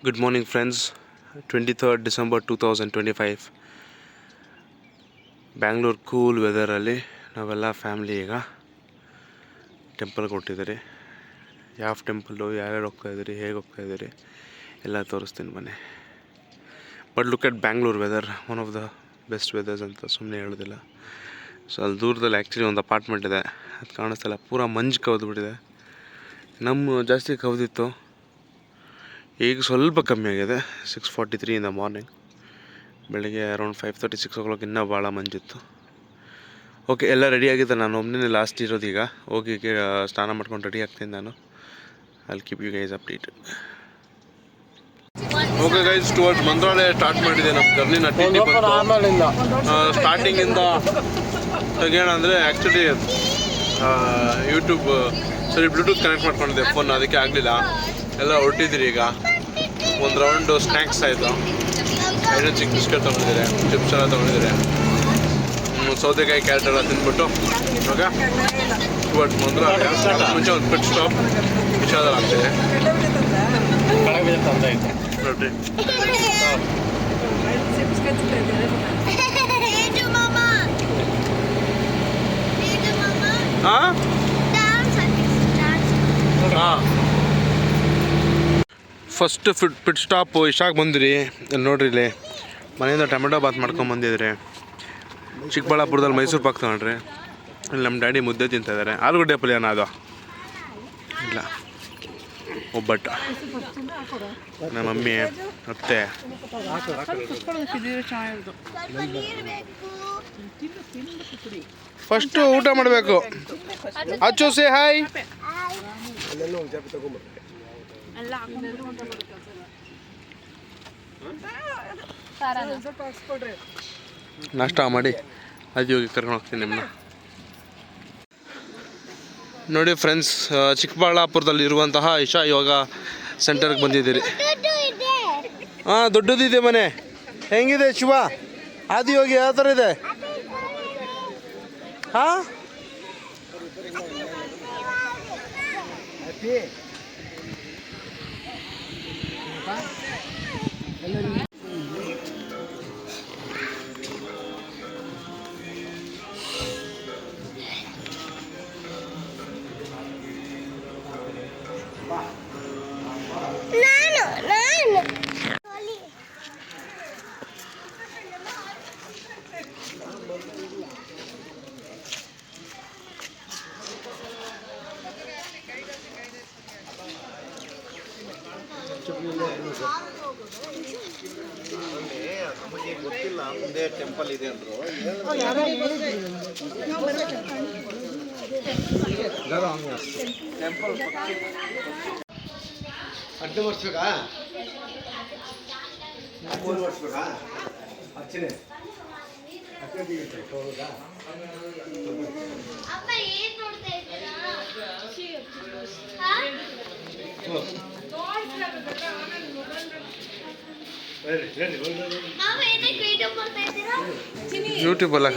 Good morning friends. 23rd December 2025 Bangalore cool ವೆದರಲ್ಲಿ ನಾವೆಲ್ಲ family ಈಗ ಟೆಂಪಲ್ಗೆ ಹೊರಟಿದ್ದೀರಿ. ಯಾವ ಟೆಂಪಲ್ಲು, ಯಾರ್ಯಾರು ಹೋಗ್ತಾಯಿದ್ದೀರಿ, ಹೇಗೆ ಹೋಗ್ತಾಯಿದ್ದೀರಿ ಎಲ್ಲ ತೋರಿಸ್ತೀನಿ ಬನ್ನಿ. But look at Bangalore weather, one of the best weathers ಅಂತ ಸುಮ್ಮನೆ ಹೇಳೋದಿಲ್ಲ. ಸೊ ಅಲ್ಲಿ ದೂರದಲ್ಲಿ ಆ್ಯಕ್ಚುಲಿ ಒಂದು ಅಪಾರ್ಟ್ಮೆಂಟ್ ಇದೆ, ಅದು ಕಾಣಿಸ್ತಿಲ್ಲ, ಪೂರ ಮಂಜು ಕವಿದ್ಬಿಟ್ಟಿದೆ. ನಮ್ಮ ಜಾಸ್ತಿ ಕವಿದಿತ್ತು, ಈಗ ಸ್ವಲ್ಪ ಕಮ್ಮಿ ಆಗಿದೆ. 6:43 ಇನ್ ದ ಮಾರ್ನಿಂಗ್. ಬೆಳಗ್ಗೆ ಅರೌಂಡ್ 5:30 6 o'clock ಇನ್ನೂ ಭಾಳ ಮಂಜಿತ್ತು. ಓಕೆ, ಎಲ್ಲ ರೆಡಿ ಆಗಿದೆ. ನಾನು ಒಬ್ಬನೇ ಲಾಸ್ಟ್ ಇರೋದು. ಈಗ ಹೋಗಿ ಸ್ನಾನ ಮಾಡ್ಕೊಂಡು ರೆಡಿ ಆಗ್ತೀನಿ ನಾನು. ಅಲ್ಲಿ keep you guys updated. Okay guys, towards Mantralaya start ಮಾಡಿದೆ ನಮ್ಮ ಜರ್ನಿನ. ಸ್ಟಾರ್ಟಿಂಗಿಂದ ತೆಗೆಯೋಣ ಅಂದರೆ ಆ್ಯಕ್ಚುಲಿ ಯೂಟ್ಯೂಬ್ ಬ್ಲೂಟೂತ್ ಕನೆಕ್ಟ್ ಮಾಡ್ಕೊಂಡಿದ್ದೆ ಫೋನ್, ಅದಕ್ಕೆ ಆಗಲಿಲ್ಲ. ಎಲ್ಲ ಹೊರಟಿದ್ದೀರಿ. ಈಗ ಒಂದು ರೌಂಡು ಸ್ನ್ಯಾಕ್ಸ್ ಆಯಿತು. ಐದು ಚಿಕ್ಕ ಬಿಸ್ಕೆಟ್ ತೊಗೊಂಡಿದ್ದಾರೆ, ಚಿಪ್ಸ್ ಎಲ್ಲ ತೊಗೊಂಡಿದ್ದಾರೆ, ಸೌತೆಕಾಯಿ ಕ್ಯಾರೆಟ್ ಎಲ್ಲ ತಿಂದ್ಬಿಟ್ಟು ಇವಾಗ ಇವತ್ತು ಮಂತ್ರಾಲಯ. ಮುಂಚೆ ಒಂದು ಪಿಟ್ ಸ್ಟಾಪ್ ವಿಷಾದಲ್ಲಿ ಆಗ್ತಿದೆ ನೋಡ್ರಿ. ಹಾಂ ಹಾಂ, ಫಸ್ಟ್ ಪಿಟ್ ಸ್ಟಾಪು ಇಶಾಕ್ ಬಂದಿರಿ. ಇಲ್ಲಿ ನೋಡ್ರಿ, ಇಲ್ಲಿ ಮನೆಯಿಂದ ಟೊಮೆಟೊ ಬಾತ್ ಮಾಡ್ಕೊಂಬಂದಿದ್ರಿ. ಚಿಕ್ಕಬಳ್ಳಾಪುರದಲ್ಲಿ ಮೈಸೂರು ಪಾಕ್ ತೊಗೊಂಡ್ರಿ. ಇಲ್ಲಿ ನಮ್ಮ ಡ್ಯಾಡಿ ಮುದ್ದೆ ತಿಂತಾಯಿದ್ದಾರೆ. ಆಲೂಗಡ್ಡೆ ಪಲ್ಯನ ಅದು ಇಲ್ಲ, ಒಬ್ಬಟ್ಟು. ನಮ್ಮ ಮಮ್ಮಿ ಅತ್ತೆ ಫಸ್ಟು ಊಟ ಮಾಡಬೇಕು. ಅಚ್ಚು ಸೇ ಹಾಯ್. ನಾಷ್ಟ ಮಾಡಿ ಅದು ಹೋಗಿ ಕರ್ಕೊಂಡು ಹೋಗ್ತೀನಿ ನಿಮ್ಮನ್ನ. ನೋಡಿ ಫ್ರೆಂಡ್ಸ್, ಚಿಕ್ಕಬಳ್ಳಾಪುರದಲ್ಲಿ ಇರುವಂತಹ ಇಶಾ ಯೋಗ ಸೆಂಟರ್ಗೆ ಬಂದಿದ್ದೀರಿ. ಹಾಂ, ದೊಡ್ಡದಿದೆ ಮನೆ. ಹೆಂಗಿದೆ ಶಿವ? ಆದಿಯೋಗಿ ಯಾವ ಥರ ಇದೆ? ಹಾಂ, ನಮಗೆ ಗೊತ್ತಿಲ್ಲ ಮುಂದೆ ಟೆಂಪಲ್ ಇದೆ ಅಂದರು. ಟೆಂಪಲ್ ಅಡ್ಡು ವರ್ಷಬೇಕಾ? 3 ವರ್ಷಬೇಕಾ? ಅಚ್ಚನೆ ಯೂಟ್ಯೂಬ್ ಅಲ್ಲ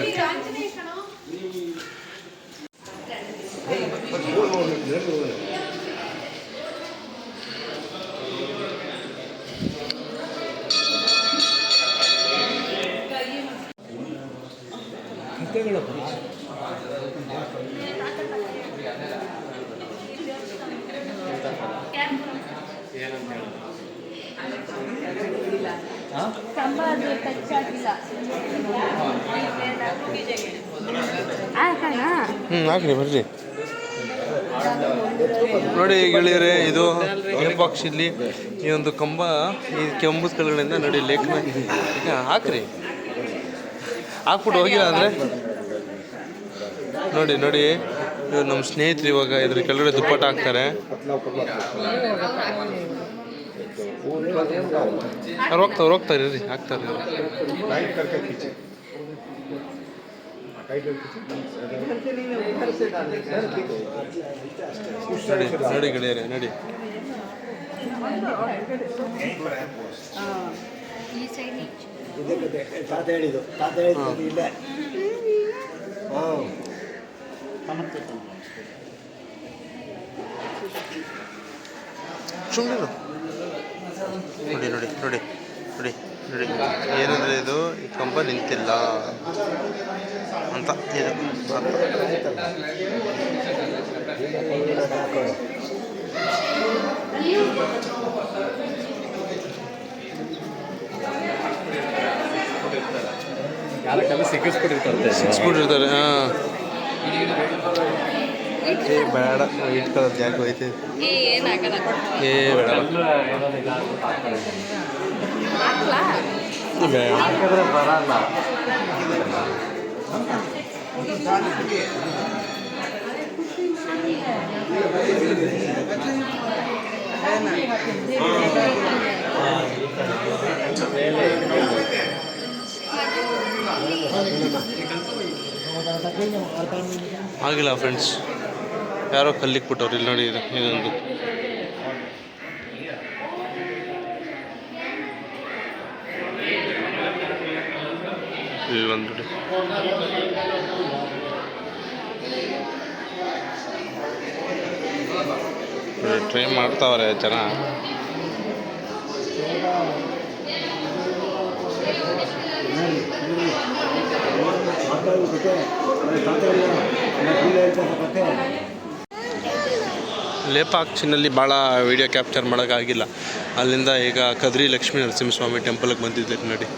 ಹಾಕ್ರಿ ಬರ್ರಿ. ನೋಡಿ ಗೆಳೆಯರೆ, ಇದು ಏರ್ಬಾಕ್ಸ್. ಇಲ್ಲಿ ಈ ಒಂದು ಕಂಬ, ಈ ಕೆಂಬದ ಕೆಳಗಡೆಯಿಂದ ನೋಡಿ ಲೇಕ್ನ ಹಾಕ್ರಿ. ಹಾಕ್ಬಿಟ್ಟು ಹೋಗಿಲ್ಲ ಅಂದರೆ ನೋಡಿ ನೋಡಿ, ಇವ್ರು ನಮ್ಮ ಸ್ನೇಹಿತರು. ಇವಾಗ ಇದ್ರ ಕೆಳಗಡೆ ದುಪ್ಪಟ್ಟ ಹಾಕ್ತಾರೆ. ಅವ್ರು ಹೋಗ್ತಾರೆ ರೀ, ಹಾಕ್ತಾರೆ. ನೋಡಿ ನೋಡಿ ಗೆಳೆಯರೆ, ನೋಡಿ. ತಾತ ಹೇಳಿದ್ದು ಇಲ್ಲ. ಸುಮ್ಮನೆ ನೋಡಿ ನೋಡಿ ನೋಡಿ ನೋಡಿ ನೋಡಿ ಏನಂದರೆ ಇದು ಈ ಕಂಬ ನಿಂತಿಲ್ಲ ಅಂತ ಇದು ಸಿಕ್ಸ್ಬಿಟ್ಟಿರ್ತಾರೆ. ಹಾಂ ಏ ಬೇಡ ಇಟ್ಕೊಳ್ಳೋದು ಯಾಕೆ ಹೋಯ್ತು ಏ ಬೇಡ ಹಾಕಿದ್ರೆ ಬರಲ್ಲ. ಆಗಿಲ್ಲ ಫ್ರೆಂಡ್ಸ್, ಯಾರೋ ಕಲ್ಲಿಗೆ ಬಿಟ್ಟವ್ರು. ಇಲ್ಲಿ ನೋಡಿ ಇದು ಇದೊಂದು ಇಲ್ಲೊಂದು ಟ್ರೈ ಮಾಡ್ತಾವ್ರೆ ಜನ. ಲೇಪಾಕ್ಷಿನಲ್ಲಿ ಭಾಳ ವೀಡಿಯೋ ಕ್ಯಾಪ್ಚರ್ ಮಾಡೋಕ್ಕಾಗಿಲ್ಲ. ಅಲ್ಲಿಂದ ಈಗ ಕದ್ರಿ ಲಕ್ಷ್ಮೀ ನರಸಿಂಹಸ್ವಾಮಿ ಟೆಂಪಲ್ಗೆ ಬಂದಿದ್ದೀರಿ ನೋಡಿ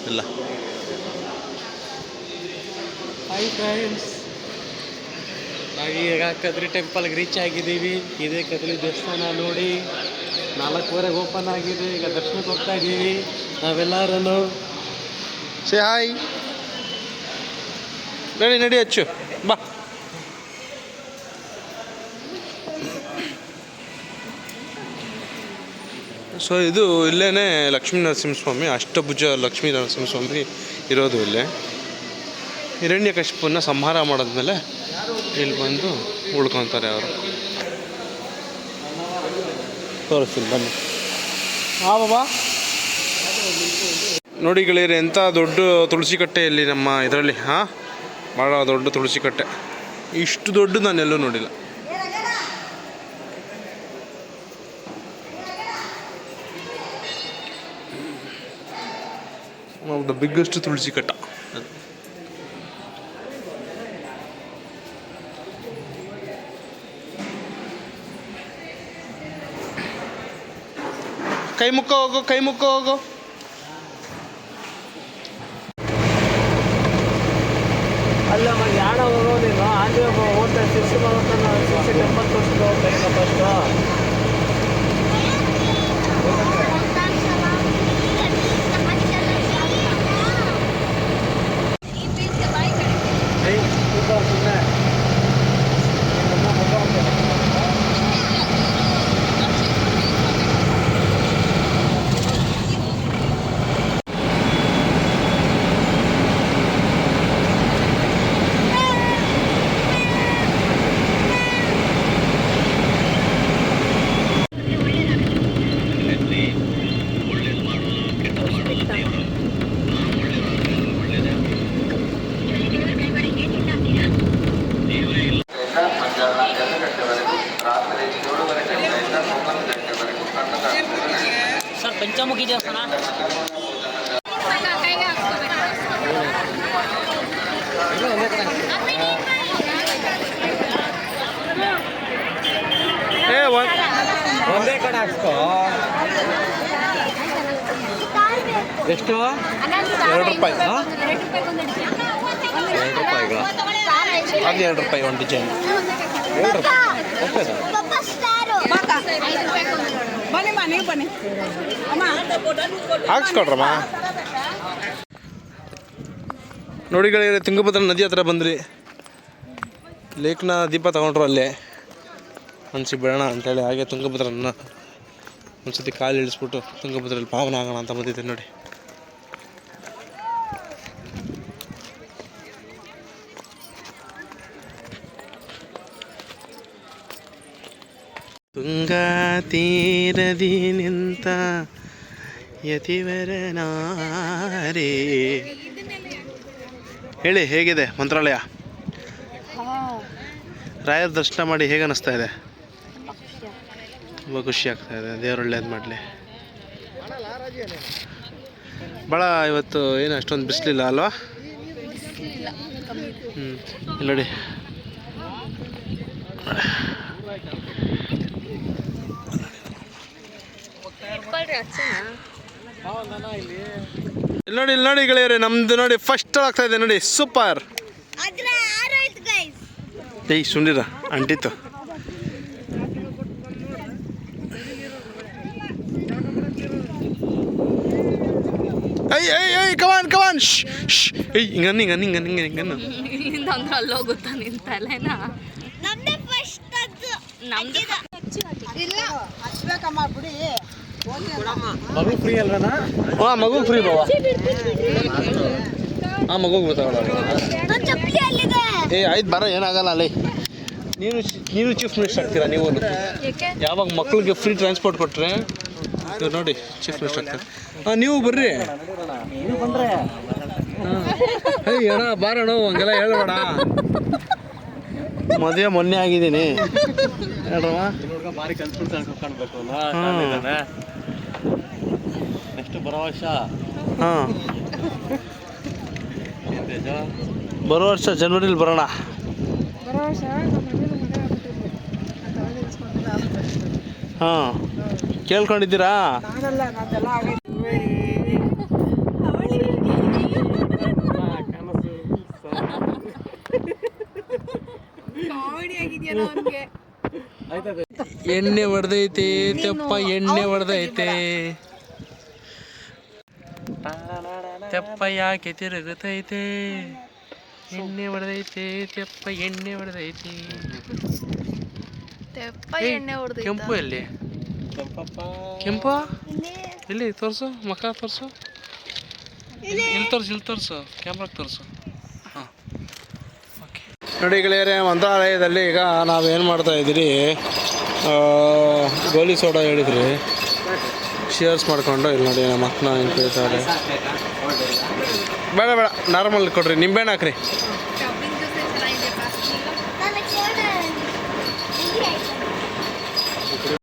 ಎಲ್ಲ. ಹಾಯ್ ಫ್ರೆಂಡ್ಸ್, ನಾವೀಗ ಕದ್ರಿ ಟೆಂಪಲ್ಗೆ ರೀಚ್ ಆಗಿದ್ದೀವಿ. ಇದೇ ಕದ್ರಿ ದೇವಸ್ಥಾನ ನೋಡಿ 4:15 ಓಪನ್ ಆಗಿದೆ. ಈಗ ದರ್ಶನಕ್ಕೆ ಹೋಗ್ತಾ ಇದ್ದೀವಿ ನಾವೆಲ್ಲರೂ. ಸೇ ಹಾಯ್, ನಡಿ ನಡಿ ಹಚ್ಚು ಬಾ. ಸೊ ಇದು ಇಲ್ಲೇ ಲಕ್ಷ್ಮೀ ನರಸಿಂಹಸ್ವಾಮಿ, ಅಷ್ಟಭುಜ ಲಕ್ಷ್ಮೀ ನರಸಿಂಹಸ್ವಾಮಿ ಇರೋದು ಇಲ್ಲೇ. ಹಿರಣ್ಯಕಶಿಪುನ ಸಂಹಾರ ಮಾಡಿದ್ಮೇಲೆ ಇಲ್ಲಿ ಬಂದು ಉಳ್ಕೊತಾರೆ ಅವರು. ತೋರಿಸ್ತೀನಿ ಬನ್ನಿ. ಹಾಂ ಬಾಬಾ ನೋಡಿ ಗೆಳೆಯರೆ, ಎಂಥ ದೊಡ್ಡ ತುಳಸಿ ಕಟ್ಟೆ ಇಲ್ಲಿ ನಮ್ಮ ಇದರಲ್ಲಿ. ಹಾಂ, ಭಾಳ ದೊಡ್ಡ ತುಳಸಿ ಕಟ್ಟೆ. ಇಷ್ಟು ದೊಡ್ಡ ನಾನೆಲ್ಲೂ ನೋಡಿಲ್ಲ. ದ ಬಿಗ್ಗೆಸ್ಟ್ ತುಳಸಿ ಕಟ್ಟ. ಕೈ ಮುಕ್ಕ ಹೋಗು, ಕೈ ಮುಕ್ಕ ಹೋಗು. ಅಲ್ಲ ಯಾಣ ಹೋಗೋ ನೀನು ಆಂಜನೇಯ ಹೋಗ್ತಾ ಶಿರ್ಸಿ ಶಿರ್ಸಿ ಟೆಂಪಲ್ ತೋರಿಸ್ಕೊಂಡು ಹೋಗ್ತಾ ಇಲ್ಲ ಫಸ್ಟು. ಸರ್ ಪಂಚಮುಖಿ ದೇವಸ್ಥಾನ ಒಂದೇ ಕಡೆ ಹಾಕ್ಸ್ಕೋ. ಎಷ್ಟು? 2 ರೂಪಾಯಿ. 2 ರೂಪಾಯಿಗ ಅದು 2 ರೂಪಾಯಿ ಒಂದು ಡಿಸೈನ್. 2 ರೂಪಾಯಿ ಓಕೆ ಸರ್. ಬನ್ನಿ ಹಾಕ್ಸ್ಕೊಳ್ರಮ್ಮ. ನೋಡಿ ಗೆಳೆಯರೆ, ತುಂಗಭದ್ರಾ ನದಿ ಹತ್ರ ಬಂದ್ರಿ. ಲೇಕ್ನ ದೀಪ ತಗೊಂಡ್ರು ಅಲ್ಲೇ ಮನ್ಸಿಗೆ ಬಿಡೋಣ ಅಂತೇಳಿ. ಹಾಗೆ ತುಂಗಭದ್ರನ್ನ ಒಂದ್ಸತಿ ಕಾಲು ಇಳಿಸ್ಬಿಟ್ಟು ತುಂಗಭದ್ರಲ್ಲಿ ಪಾವನ ಆಗೋಣ ಅಂತ ಬಂದಿದ್ದೆ ನೋಡಿ. ತುಂಗಾ ತೀರದಿ ನಿಂತ ಯತಿವರನಾರೇ. ಹೇಳಿ, ಹೇಗಿದೆ ಮಂತ್ರಾಲಯ? ರಾಯರ ದರ್ಶನ ಮಾಡಿ ಹೇಗೆ ಅನ್ನಿಸ್ತಾ ಇದೆ? ತುಂಬ ಖುಷಿ ಆಗ್ತಾ ಇದೆ. ದೇವ್ರು ಒಳ್ಳೇದು ಮಾಡಲಿ. ಭಾಳ ಇವತ್ತು ಏನು ಅಷ್ಟೊಂದು ಬಿಸಿಲಿಲ್ಲ ಅಲ್ವಾ? ಇಲ್ಲಿ ನೋಡಿ ಇಲ್ಲಿ ನೋಡಿ ಗೆಳೆಯರೆ, ನಮ್ದು ನೋಡಿ ಫಸ್ಟ್ ಆಗ್ತಾ ಇದೆ ನೋಡಿ, ಸೂಪರ್. ಏಯ್ ಸುಂಡಿರ ಅಂಟಿತ್ತು. ಏಯ್ ಕಮಾನ್ ಏಯ್ ಹಿಂಗನ್ನು ಅಲ್ಲೋಗುತ್ತಾ ನಿನ್ ತಲೆನಾ? ಮಗು ಫ್ರೀ ಅಲ್ವನಾ? ಹಾಂ ಮಗು ಫ್ರೀ ಬಾವಾ. ಹಾಂ ಮಗುಗೆ ಗೊತ್ತಾಗಲ್ಲ. ಏ ಆಯ್ತು ಬರ, ಏನಾಗಲ್ಲ ಅಲ್ಲಿ. ನೀನು ಚೀಫ್ ಮಿನಿಸ್ಟರ್ ಆಗ್ತೀರಾ ನೀವು? ಯಾವಾಗ ಮಕ್ಳಿಗೆ ಫ್ರೀ ಟ್ರಾನ್ಸ್ಪೋರ್ಟ್ ಕೊಟ್ಟರೆ ಇವ್ರು ನೋಡಿ ಚೀಫ್ ಮಿನಿಸ್ಟರ್ ಆಗ್ತಾರೆ. ಹಾಂ ನೀವು ಬರ್ರಿ. ಏಯ್ ಅಣ್ಣ ಬಾರಣ, ಹಂಗೆಲ್ಲ ಹೇಳ್ಬೇಡ. ಮದುವೆ ಮೊನ್ನೆ ಆಗಿದ್ದೀನಿ ಹೇಳ್ರವ. ಭಾರಿ ಕನ್ಸ್ಬಿಟ್ಟು ಕಾಣ್ಬೇಕು ನೆಕ್ಸ್ಟ್ ಬರೋ ವರ್ಷ. ಹಾಂ ಬರೋ ವರ್ಷ ಜನವರಿಲಿ ಬರೋಣ. ಹಾಂ ಕೇಳ್ಕೊಂಡಿದ್ದೀರಾ? ಎಣ್ಣೆ ಹೊಡೆದೈತೆ ತೆಪ್ಪ, ಎಣ್ಣೆ ಹೊಡೆದೈತೆ ತೆಪ್ಪ, ಯಾಕೆ ತಿರುಗುತ್ತೈತೆ? ಎಣ್ಣೆ ಹೊಡೆದೈತೆ ತೆಪ್ಪ, ಎಣ್ಣೆ ಹೊಡೆದೈತೆ. ಕೆಂಪು ಎಲ್ಲಿ? ಕೆಂಪು ಇಲ್ಲಿ ತೋರಿಸು, ಮಕ್ಕ ತೋರಿಸು. ಇಲ್ಲಿ ತೋರಿಸು ಕ್ಯಾಮ್ರಾಗೆ ತೋರಿಸು. ಹಾಂ ಓಕೆ. ನೋಡಿ ಗೆಳೆಯರೆ, ಮಂತ್ರಾಲಯದಲ್ಲಿ ಈಗ ನಾವೇನು ಮಾಡ್ತಾ ಇದ್ದೀರಿ, ಗೋಲಿ ಸೋಡಾ ಹೇಳಿದ್ರಿ, ಶೇರ್ಸ್ ಮಾಡ್ಕೊಂಡು. ಇಲ್ಲಿ ನೋಡಿ ನಮ್ಮ ಅಕ್ಕನ ಏನು ಕೇಳ್ತಾರೆ. ಬೇಡ ನಾರ್ಮಲ್ ಕೊಡ್ರಿ, ನಿಂಬೆಹಣ್ಣು ಹಾಕ್ರಿ.